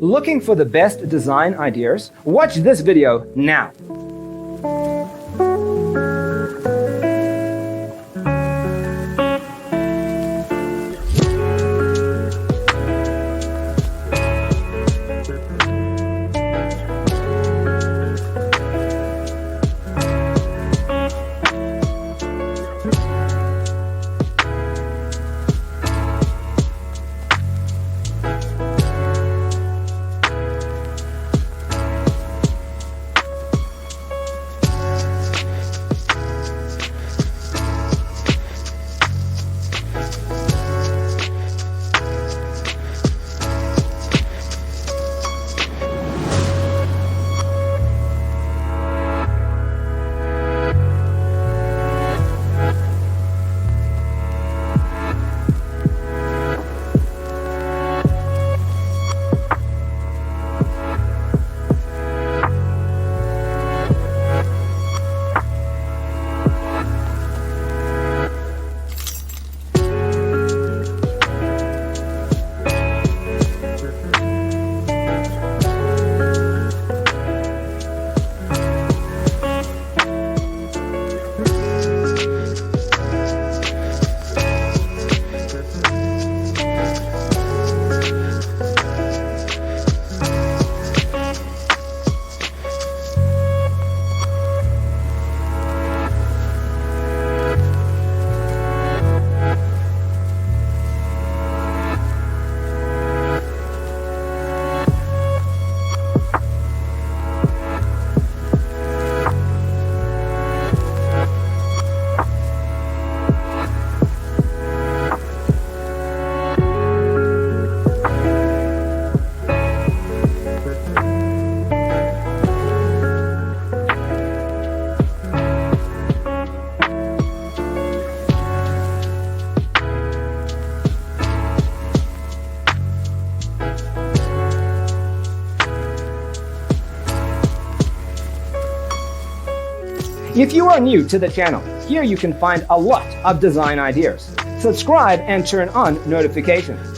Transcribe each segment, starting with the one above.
Looking for the best design ideas? Watch this video now. If you are new to the channel, here you can find a lot of design ideas. Subscribe and turn on notifications.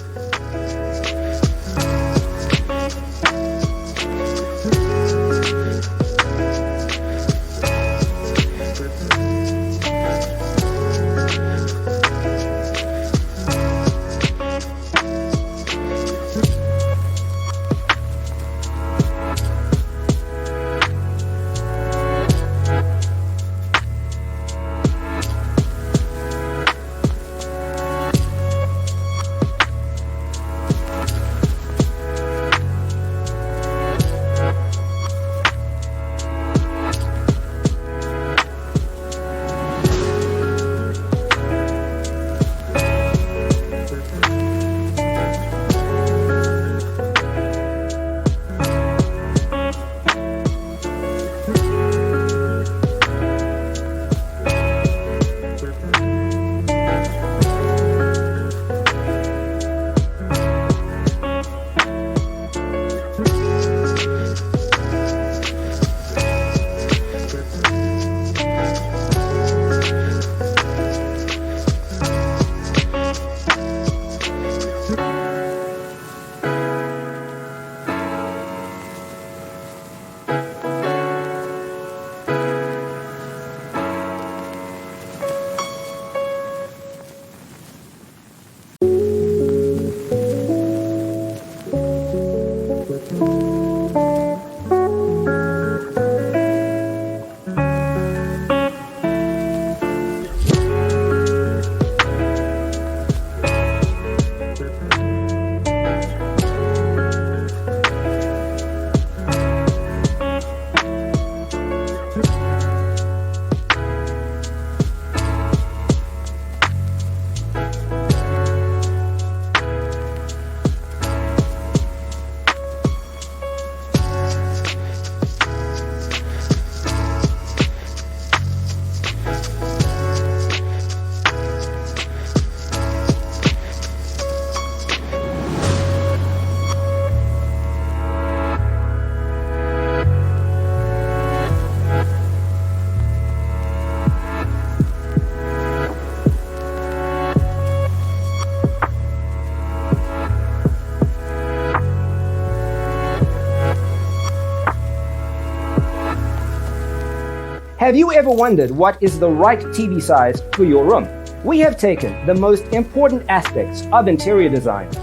Have you ever wondered what is the right TV size for your room? We have taken the most important aspects of interior design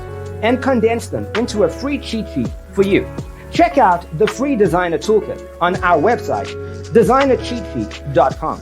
and condensed them into a free cheat sheet for you. Check out the free designer toolkit on our website, designercheatsheet.com.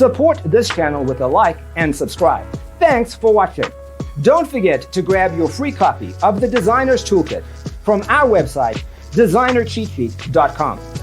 Support this channel with a like and subscribe. Thanks for watching. Don't forget to grab your free copy of the Designer's Toolkit from our website, designercheatsheet.com.